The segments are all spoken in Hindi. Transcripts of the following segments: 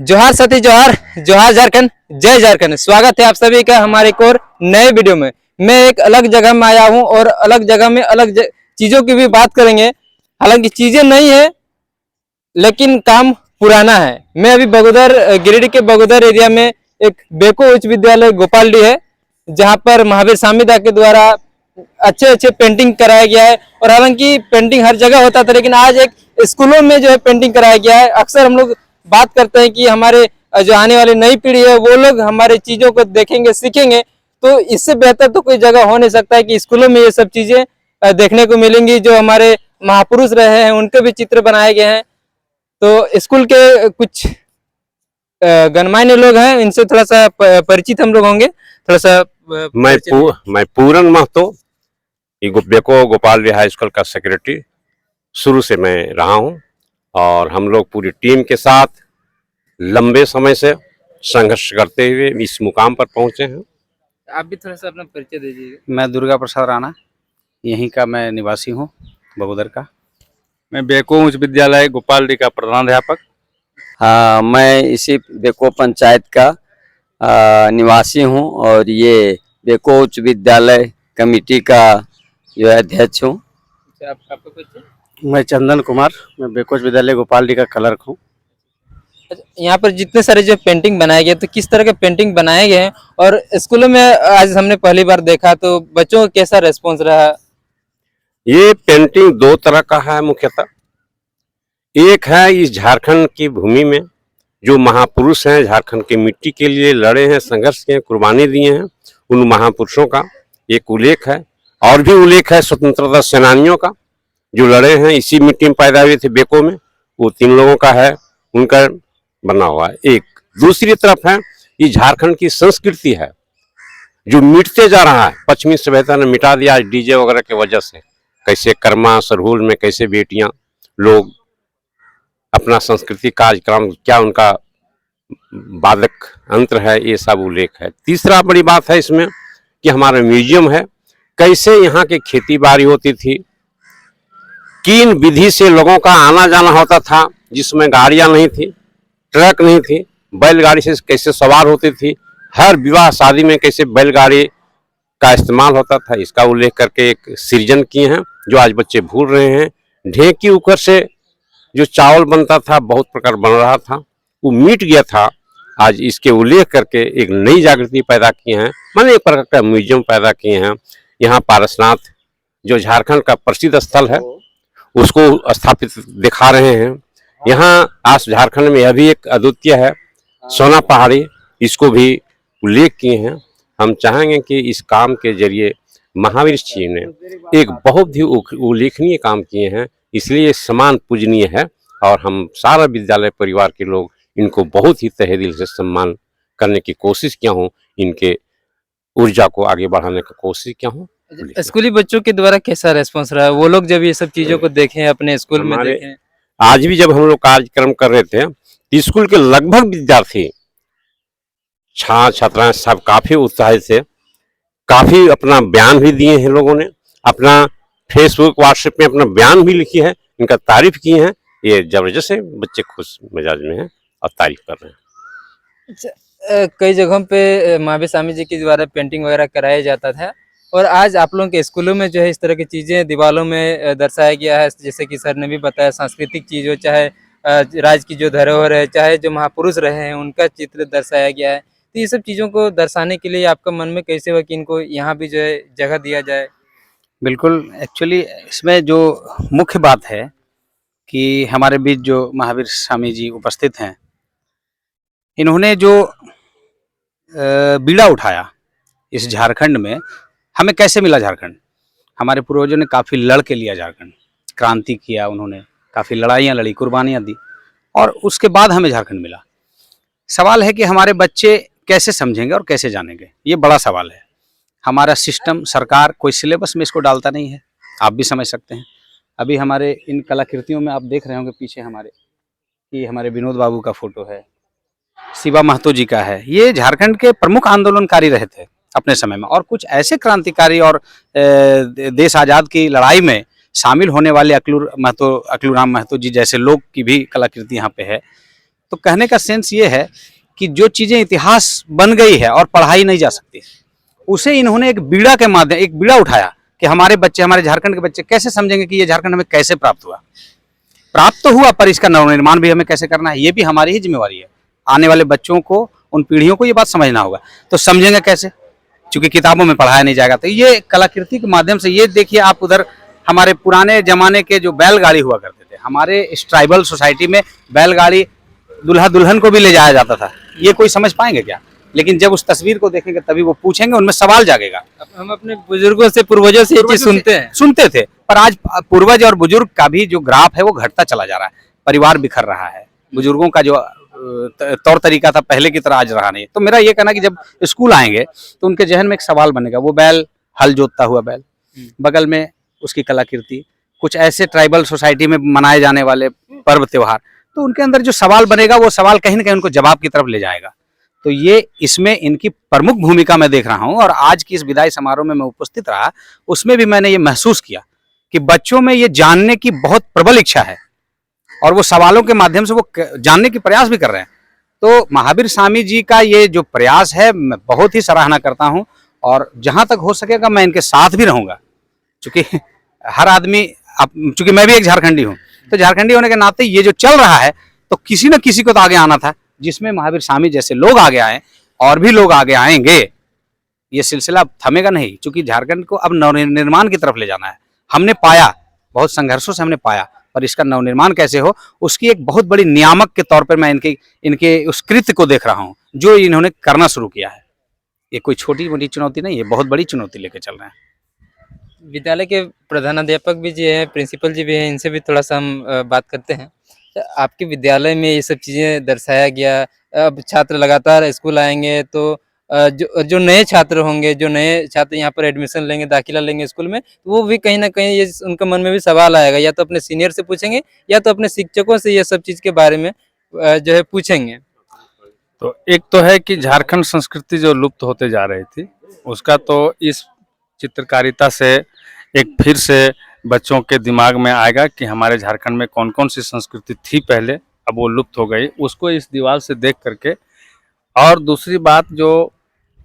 जोहार साथी जोहार जोहार झारखंड जय झारखंड। स्वागत है आप सभी का हमारे एक और नए वीडियो में। मैं एक अलग जगह में आया हूं और अलग जगह में चीजों की भी बात करेंगे। हालांकि चीजें नहीं है लेकिन काम पुराना है। मैं अभी बगोदर गिरिडीह के बगोदर एरिया में एक बेको उच्च विद्यालय गोपालडी है, जहां पर महावीर सामीदा के द्वारा अच्छे अच्छे पेंटिंग कराया गया है। और हालांकि पेंटिंग हर जगह होता था, लेकिन आज एक स्कूलों में जो है पेंटिंग कराया गया है। अक्सर हम लोग बात करते हैं कि हमारे जो आने वाली नई पीढ़ी है वो लोग हमारे चीजों को देखेंगे सीखेंगे, तो इससे बेहतर तो कोई जगह हो नहीं सकता है कि स्कूलों में ये सब चीजें देखने को मिलेंगी। जो हमारे महापुरुष रहे हैं उनके भी चित्र बनाए गए हैं। तो स्कूल के कुछ गणमान्य लोग हैं, इनसे थोड़ा सा परिचित हम लोग होंगे। थोड़ा सा मैं पूरन महतो बेको गोपाल हाई स्कूल का सेक्रेटरी शुरू से मैं रहा हूं और हम लोग पूरी टीम के साथ लंबे समय से संघर्ष करते हुए इस मुकाम पर पहुंचे हैं। आप भी थोड़ा सा अपना परिचय दीजिए। मैं दुर्गा प्रसाद राणा, यहीं का मैं निवासी हूँ, बगोदर का। मैं बेको उच्च विद्यालय गोपालडी का प्रधानाध्यापक। हाँ, मैं इसी बेको पंचायत का निवासी हूँ और ये बेको उच्च विद्यालय कमेटी का जो है अध्यक्ष हूँ। आपका परिचय? मैं चंदन कुमार, मैं बेको उच्च विद्यालय गोपालडी का क्लर्क हूँ। यहाँ पर जितने सारे जो पेंटिंग बनाए गए, तो किस तरह के पेंटिंग बनाए गए हैं और स्कूलों में आज हमने पहली बार देखा, तो बच्चों का कैसा रेस्पॉन्स रहा? ये पेंटिंग दो तरह का है मुख्यतः। एक है इस झारखंड की भूमि में जो महापुरुष हैं, झारखंड की मिट्टी के लिए लड़े हैं, संघर्ष किए, कुर्बानी दिए हैं, उन महापुरुषों का एक उल्लेख है। और भी उल्लेख है स्वतंत्रता सेनानियों का जो लड़े हैं, इसी मिट्टी में पैदा हुए थे बेको में, वो 3 लोगों का है, उनका बना हुआ है। एक दूसरी तरफ है ये झारखंड की संस्कृति है जो मिटते जा रहा है, पश्चिमी सभ्यता ने मिटा दिया डीजे वगैरह की वजह से। कैसे कर्मा सरहुल में कैसे बेटियां लोग अपना संस्कृति कार्यक्रम, क्या उनका वादक यंत्र है, ये सब उल्लेख है। तीसरा बड़ी बात है इसमें कि हमारा म्यूजियम है, कैसे यहाँ की खेती बाड़ी होती थी, किन विधि से लोगों का आना जाना होता था, जिसमें गाड़ियां नहीं थी, ट्रक नहीं थी, बैलगाड़ी से कैसे सवार होती थी, हर विवाह शादी में कैसे बैलगाड़ी का इस्तेमाल होता था, इसका उल्लेख करके एक सृजन किए हैं जो आज बच्चे भूल रहे हैं। ढेंकी ऊपर से जो चावल बनता था, बहुत प्रकार बन रहा था, वो मिट गया था। आज इसके उल्लेख करके एक नई जागृति पैदा किए हैं, माने एक प्रकार का म्यूजियम पैदा किए हैं। यहाँ पारसनाथ जो झारखंड का प्रसिद्ध स्थल है उसको स्थापित दिखा रहे हैं। यहाँ आज झारखंड में यह भी एक अद्वितीय है, सोना पहाड़ी, इसको भी उल्लेख किए हैं। हम चाहेंगे कि इस काम के जरिए महावीर जी ने एक बहुत ही उल्लेखनीय काम किए हैं, इसलिए समान पूजनीय है और हम सारा विद्यालय परिवार के लोग इनको बहुत ही तहे दिल से सम्मान करने की कोशिश किया हूँ, इनके ऊर्जा को आगे बढ़ाने की कोशिश किया हूँ। स्कूली बच्चों के द्वारा कैसा रेस्पॉन्स रहा? वो लोग जब ये सब चीजों को देखें, अपने स्कूल में देखें। आज भी जब हम लोग कार्यक्रम कर रहे थे तो स्कूल के लगभग विद्यार्थी छात्राएं सब काफी उत्साहित थे, काफी अपना बयान भी दिए हैं, लोगों ने अपना फेसबुक व्हाट्सएप में अपना बयान भी लिखी है, इनका तारीफ की है। ये जबरदस्त है, बच्चे खुश मिजाज में हैं और तारीफ कर रहे हैं। कई जगहों पे महावीर स्वामी जी के द्वारा पेंटिंग वगैरह कराया जाता था और आज आप लोगों के स्कूलों में जो है इस तरह की चीजें दीवारों में दर्शाया गया है। जैसे कि सर ने भी बताया, सांस्कृतिक चीज हो, चाहे राज्य की जो धरोहर है, चाहे जो महापुरुष रहे हैं उनका चित्र दर्शाया गया है। तो ये सब चीजों को दर्शाने के लिए आपका मन में कैसे हुआ कि इनको यहाँ भी जो है जगह दिया जाए? बिल्कुल, एक्चुअली इसमें जो मुख्य बात है कि हमारे बीच जो महावीर स्वामी जी उपस्थित हैं, इन्होंने जो बीड़ा उठाया इस झारखंड में, हमें कैसे मिला झारखंड? हमारे पूर्वजों ने काफ़ी लड़ के लिया झारखंड, क्रांति किया, उन्होंने काफ़ी लड़ाइयाँ लड़ी, कुर्बानियाँ दी और उसके बाद हमें झारखंड मिला। सवाल है कि हमारे बच्चे कैसे समझेंगे और कैसे जानेंगे, ये बड़ा सवाल है। हमारा सिस्टम, सरकार कोई सिलेबस में इसको डालता नहीं है, आप भी समझ सकते हैं। अभी हमारे इन कलाकृतियों में आप देख रहे होंगे पीछे हमारे कि हमारे विनोद बाबू का फोटो है, शिवा महतो जी का है। ये झारखंड के प्रमुख आंदोलनकारी रहे थे अपने समय में और कुछ ऐसे क्रांतिकारी और देश आज़ाद की लड़ाई में शामिल होने वाले अकलूराम महतो जी जैसे लोग की भी कलाकृति यहाँ पे है। तो कहने का सेंस ये है कि जो चीजें इतिहास बन गई है और पढ़ाई नहीं जा सकती, उसे इन्होंने एक बीड़ा के माध्यम, एक बीड़ा उठाया कि हमारे बच्चे, हमारे झारखंड के बच्चे कैसे समझेंगे कि ये झारखंड हमें कैसे प्राप्त हुआ। प्राप्त तो हुआ, पर इसका नवनिर्माण भी हमें कैसे करना है, ये भी हमारी ही जिम्मेवारी है। आने वाले बच्चों को, उन पीढ़ियों को ये बात समझना होगा। तो समझेंगे कैसे, क्योंकि किताबों में पढ़ाया नहीं जाएगा। तो ये कलाकृति के माध्यम से, ये देखिए आप उधर हमारे पुराने जमाने के जो बैलगाड़ी हुआ करते थे, हमारे इस ट्राइबल सोसाइटी में बैलगाड़ी दुल्हा दुल्हन को भी ले जाया जाता था। ये कोई समझ पाएंगे क्या? लेकिन जब उस तस्वीर को देखेंगे तभी वो पूछेंगे, उनमें सवाल जागेगा। अब हम अपने बुजुर्गों से, पूर्वजों से ये चीज सुनते थे, पर आज पूर्वज और बुजुर्ग का भी जो ग्राफ है वो घटता चला जा रहा है। परिवार बिखर रहा है, बुजुर्गों का जो तौर तरीका था पहले की तरह आज रहा नहीं। तो मेरा ये कहना कि जब स्कूल आएंगे तो उनके जहन में एक सवाल बनेगा, वो बैल, हल जोतता हुआ बैल, बगल में उसकी कलाकृति, कुछ ऐसे ट्राइबल सोसाइटी में मनाए जाने वाले पर्व त्योहार, तो उनके अंदर जो सवाल बनेगा वो सवाल कहीं ना कहीं उनको जवाब की तरफ ले जाएगा। तो ये इसमें इनकी प्रमुख भूमिका मैं देख रहा हूँ। और आज की इस विदाई समारोह में मैं उपस्थित रहा, उसमें भी मैंने ये महसूस किया कि बच्चों में ये जानने की बहुत प्रबल इच्छा है और वो सवालों के माध्यम से वो जानने की प्रयास भी कर रहे हैं। तो महावीर स्वामी जी का ये जो प्रयास है, मैं बहुत ही सराहना करता हूँ और जहाँ तक हो सकेगा मैं इनके साथ भी रहूँगा। चूँकि हर आदमी, चूँकि मैं भी एक झारखंडी हूँ, तो झारखंडी होने के नाते ये जो चल रहा है तो किसी न किसी को तो आगे आना था, जिसमें महावीर स्वामी जैसे लोग आगे आए और भी लोग आगे आएंगे। ये सिलसिला थमेगा नहीं, क्योंकि झारखंड को अब नवनिर्माण की तरफ ले जाना है। हमने पाया, बहुत संघर्षों से हमने पाया, पर इसका नवनिर्माण कैसे हो उसकी एक बहुत बड़ी नियामक के तौर पर मैं इनके उस कृत्य को देख रहा हूँ जो इन्होंने करना शुरू किया है। ये कोई छोटी मोटी चुनौती नहीं है, बहुत बड़ी चुनौती लेके चल रहे हैं। विद्यालय के प्रधानाध्यापक भी जी हैं, प्रिंसिपल जी भी हैं, इनसे भी थोड़ा सा हम बात करते हैं। तो आपके विद्यालय में ये सब चीज़ें दर्शाया गया, अब छात्र लगातार स्कूल आएंगे तो जो नए छात्र होंगे, जो नए छात्र यहाँ पर एडमिशन लेंगे, दाखिला लेंगे स्कूल में, तो वो भी कहीं ना कहीं ये उनके मन में भी सवाल आएगा, या तो अपने सीनियर से पूछेंगे या तो अपने शिक्षकों से ये सब चीज़ के बारे में जो है पूछेंगे। तो एक तो है कि झारखंड संस्कृति जो लुप्त होते जा रही थी, उसका तो इस चित्रकारिता से एक फिर से बच्चों के दिमाग में आएगा कि हमारे झारखंड में कौन कौन सी संस्कृति थी पहले, अब वो लुप्त हो गई, उसको इस दीवार से देख करके। और दूसरी बात, जो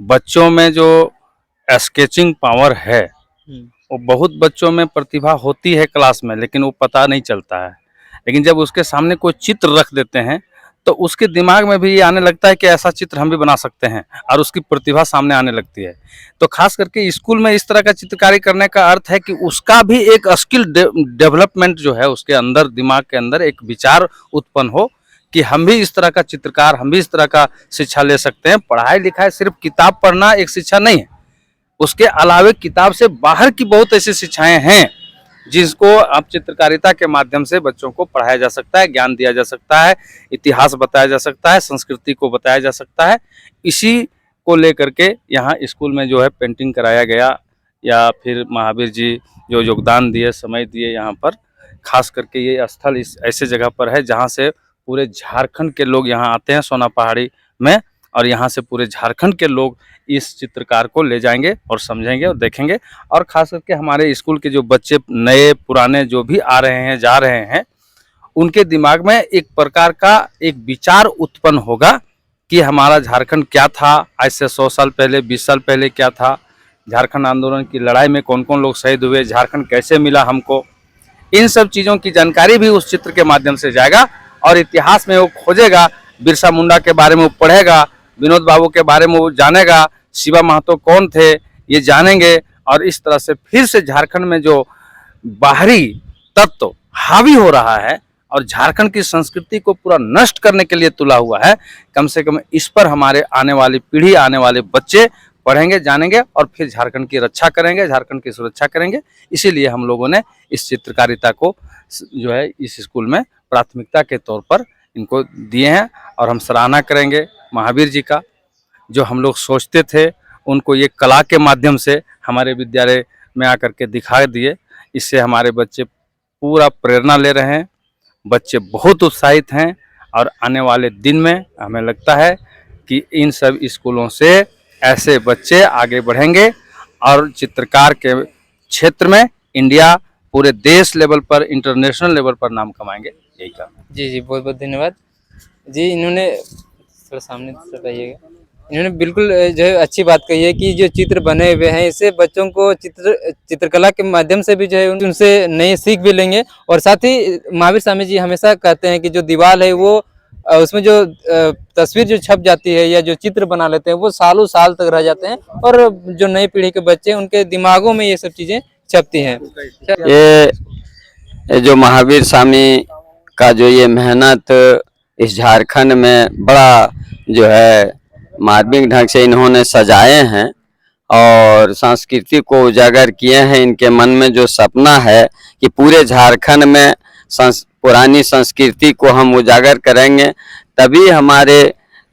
बच्चों में जो स्केचिंग पावर है, वो बहुत बच्चों में प्रतिभा होती है क्लास में, लेकिन वो पता नहीं चलता है। लेकिन जब उसके सामने कोई चित्र रख देते हैं तो उसके दिमाग में भी ये आने लगता है कि ऐसा चित्र हम भी बना सकते हैं, और उसकी प्रतिभा सामने आने लगती है। तो खास करके स्कूल में इस तरह का चित्रकारी करने का अर्थ है कि उसका भी एक स्किल डेवलपमेंट जो है, उसके अंदर, दिमाग के अंदर एक विचार उत्पन्न हो कि हम भी इस तरह का चित्रकार, हम भी इस तरह का शिक्षा ले सकते हैं। पढ़ाई लिखाई सिर्फ किताब पढ़ना एक शिक्षा नहीं है, उसके अलावे किताब से बाहर की बहुत ऐसी शिक्षाएं हैं जिसको अब चित्रकारिता के माध्यम से बच्चों को पढ़ाया जा सकता है, ज्ञान दिया जा सकता है, इतिहास बताया जा सकता है, संस्कृति को बताया जा सकता है। इसी को लेकर के यहाँ स्कूल में जो है पेंटिंग कराया गया, या फिर महावीर जी जो योगदान दिए, समय दिए यहाँ पर। खास करके ये स्थल इस ऐसे जगह पर है जहाँ से पूरे झारखंड के लोग यहाँ आते हैं, सोना पहाड़ी में, और यहाँ से पूरे झारखंड के लोग इस चित्रकार को ले जाएंगे और समझेंगे और देखेंगे। और खास करके हमारे स्कूल के जो बच्चे, नए पुराने जो भी आ रहे हैं, जा रहे हैं, उनके दिमाग में एक प्रकार का एक विचार उत्पन्न होगा कि हमारा झारखंड क्या था आज से 100 साल पहले, 20 साल पहले क्या था, झारखंड आंदोलन की लड़ाई में कौन कौन लोग शहीद हुए, झारखंड कैसे मिला हमको। इन सब चीज़ों की जानकारी भी उस चित्र के माध्यम से जाएगा, और इतिहास में वो खोजेगा, बिरसा मुंडा के बारे में वो पढ़ेगा, विनोद बाबू के बारे में वो जानेगा, शिवा महतो कौन थे ये जानेंगे। और इस तरह से फिर से झारखंड में जो बाहरी तत्व हावी हो रहा है और झारखंड की संस्कृति को पूरा नष्ट करने के लिए तुला हुआ है, कम से कम इस पर हमारे आने वाली पीढ़ी, आने वाले बच्चे पढ़ेंगे, जानेंगे और फिर झारखंड की रक्षा करेंगे, झारखंड की सुरक्षा करेंगे। इसीलिए हम लोगों ने इस चित्रकारिता को जो है इस स्कूल में प्राथमिकता के तौर पर इनको दिए हैं। और हम सराहना करेंगे महावीर जी का, जो हम लोग सोचते थे उनको ये कला के माध्यम से हमारे विद्यालय में आकर के दिखा दिए। इससे हमारे बच्चे पूरा प्रेरणा ले रहे हैं, बच्चे बहुत उत्साहित हैं, और आने वाले दिन में हमें लगता है कि इन सब स्कूलों से ऐसे बच्चे आगे बढ़ेंगे और चित्रकार के क्षेत्र में इंडिया, पूरे देश लेवल पर, इंटरनेशनल लेवल पर नाम कमाएंगे। यही काम। जी जी, बहुत बहुत धन्यवाद। जी इन्होंने थोड़ा सामने से बताइएगा। इन्होंने बिल्कुल जो है अच्छी बात कही है कि जो चित्र बने हुए हैं इससे बच्चों को चित्रकला के माध्यम से भी जो है उनसे नई सीख भी लेंगे। और साथ ही महावीर स्वामी जी हमेशा कहते हैं कि जो दीवार है वो उसमें जो तस्वीर जो छप जाती है या जो चित्र बना लेते हैं वो सालों साल तक रह जाते हैं और जो नई पीढ़ी के बच्चे हैं उनके दिमागों में ये सब चीजें छपती हैं। ये जो महावीर स्वामी का जो ये मेहनत इस झारखंड में बड़ा जो है मार्मिक ढंग से इन्होंने सजाए हैं और संस्कृति को उजागर किए हैं। इनके मन में जो सपना है कि पूरे झारखंड में पुरानी संस्कृति को हम उजागर करेंगे, तभी हमारे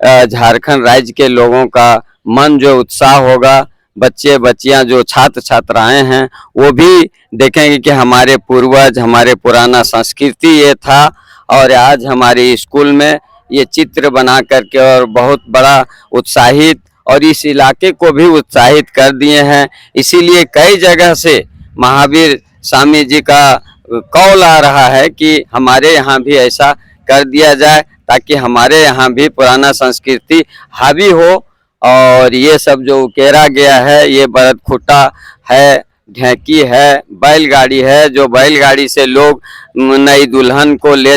झारखंड राज्य के लोगों का मन जो उत्साह होगा, बच्चे बच्चियां जो छात्र छात्राएं हैं वो भी देखेंगे कि हमारे पूर्वज, हमारे पुराना संस्कृति ये था और आज हमारे स्कूल में ये चित्र बना करके और बहुत बड़ा उत्साहित और इस इलाके को भी उत्साहित कर दिए हैं। इसीलिए कई जगह से महावीर स्वामी जी का कॉल आ रहा है कि हमारे यहाँ भी ऐसा कर दिया जाए ताकि हमारे यहाँ भी पुराना संस्कृति हावी हो। और ये सब जो उकेरा गया है, ये बरद खुट्टा है, ढेंकी है, बैलगाड़ी है, जो बैलगाड़ी से लोग नई दुल्हन को ले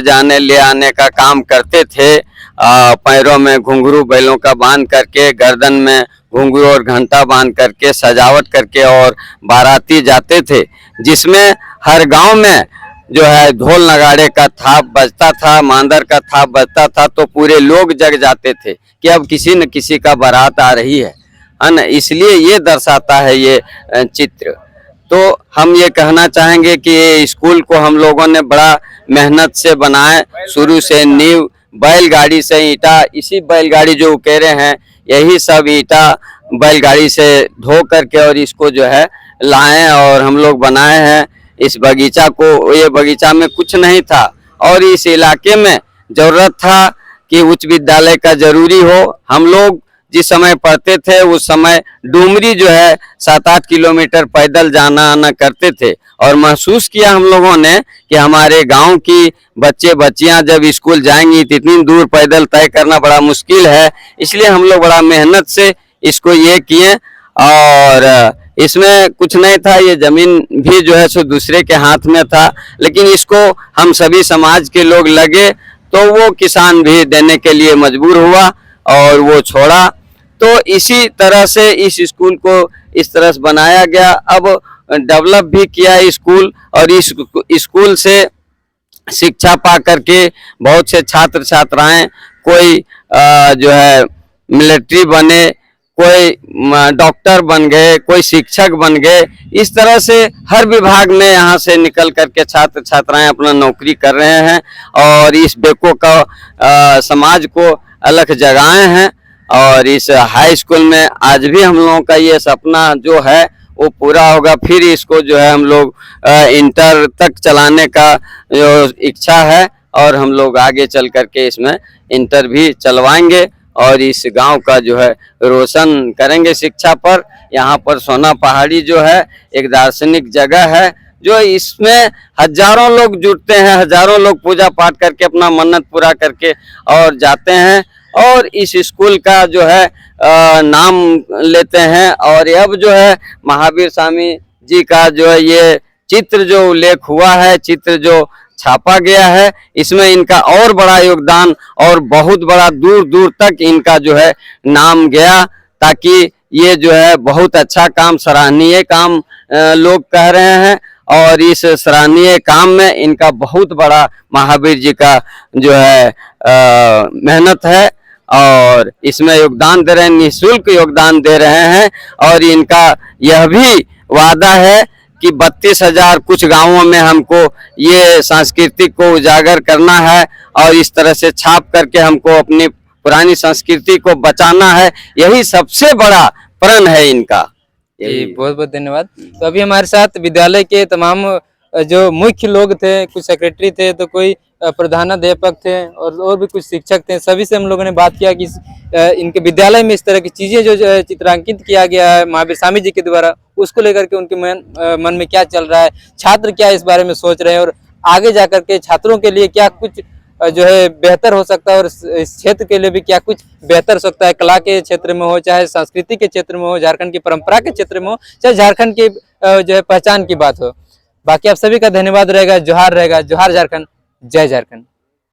आने का काम करते थे। पैरों में घुंघरू बैलों का बांध करके, गर्दन में घुंघरू और घंटा बांध करके, सजावट करके और बाराती जाते थे, जिसमें हर गांव में जो है ढोल नगाड़े का थाप बजता था, मांदर का थाप बजता था, तो पूरे लोग जग जाते थे कि अब किसी न किसी का बारात आ रही है ना। इसलिए ये दर्शाता है ये चित्र। तो हम ये कहना चाहेंगे कि ये स्कूल को हम लोगों ने बड़ा मेहनत से बनाए, शुरू से नींव बैलगाड़ी से ईंटा, इसी बैलगाड़ी जो उकेरे हैं यही सब ईंटा बैलगाड़ी से धो करके और इसको जो है लाए और हम लोग बनाए हैं इस बगीचा को। ये बगीचा में कुछ नहीं था और इस इलाके में जरूरत था कि उच्च विद्यालय का जरूरी हो। हम लोग जिस समय पढ़ते थे उस समय डुमरी जो है 7-8 किलोमीटर पैदल जाना आना करते थे और महसूस किया हम लोगों ने कि हमारे गांव की बच्चे बच्चियां जब स्कूल जाएंगी तो इतनी दूर पैदल तय करना बड़ा मुश्किल है। इसलिए हम लोग बड़ा मेहनत से इसको ये किए और इसमें कुछ नहीं था, ये जमीन भी जो है सो दूसरे के हाथ में था, लेकिन इसको हम सभी समाज के लोग लगे तो वो किसान भी देने के लिए मजबूर हुआ और वो छोड़ा। तो इसी तरह से इस स्कूल को इस तरह से बनाया गया। अब डेवलप भी किया स्कूल और इस स्कूल से शिक्षा पा करके बहुत से छात्र छात्राएं कोई जो है मिलिट्री बने, कोई डॉक्टर बन गए, कोई शिक्षक बन गए। इस तरह से हर विभाग में यहाँ से निकल करके छात्र छात्राएं अपना नौकरी कर रहे हैं और इस बेको का समाज को अलग जगाए हैं। और इस हाई स्कूल में आज भी हम लोगों का ये सपना जो है वो पूरा होगा। फिर इसको जो है हम लोग इंटर तक चलाने का जो इच्छा है और हम लोग आगे चल करके इसमें इंटर भी चलवाएंगे और इस गांव का जो है रोशन करेंगे शिक्षा पर। यहाँ पर सोना पहाड़ी जो है एक दार्शनिक जगह है जो इसमें हजारों लोग जुटते हैं, हजारों लोग पूजा पाठ करके अपना मन्नत पूरा करके और जाते हैं और इस स्कूल का जो है नाम लेते हैं। और अब जो है महावीर स्वामी जी का जो है ये चित्र जो उल्लेख हुआ है, चित्र जो छापा गया है, इसमें इनका और बड़ा योगदान और बहुत बड़ा दूर दूर तक इनका जो है नाम गया, ताकि ये जो है बहुत अच्छा काम, सराहनीय काम लोग कह रहे हैं और इस सराहनीय काम में इनका बहुत बड़ा महावीर जी का जो है मेहनत है और इसमें योगदान दे रहे हैं, निःशुल्क योगदान दे रहे हैं। और इनका यह भी वादा है कि 32,000 कुछ गांवों में हमको ये संस्कृति को उजागर करना है और इस तरह से छाप करके हमको अपनी पुरानी संस्कृति को बचाना है। यही सबसे बड़ा प्रण है इनका। जी बहुत बहुत धन्यवाद। तो अभी हमारे साथ विद्यालय के तमाम जो मुख्य लोग थे, कुछ सेक्रेटरी थे, तो कोई प्रधानाध्यापक थे और भी कुछ शिक्षक थे। सभी से हम लोगों ने बात किया कि इनके विद्यालय में इस तरह की चीजें जो चित्रांकित किया गया है महावीर स्वामी जी के द्वारा, उसको लेकर के उनके मन में क्या चल रहा है, छात्र क्या इस बारे में सोच रहे हैं और आगे जाकर के छात्रों के लिए क्या कुछ जो है बेहतर हो सकता है और इस क्षेत्र के लिए भी क्या कुछ बेहतर हो सकता है, कला के क्षेत्र में हो, चाहे संस्कृति के क्षेत्र में हो, झारखंड की परंपरा के क्षेत्र में हो, चाहे झारखंड की जो है पहचान की बात हो। बाकी आप सभी का धन्यवाद रहेगा, जोहार रहेगा। जोहार झारखंड, जय झारखंड।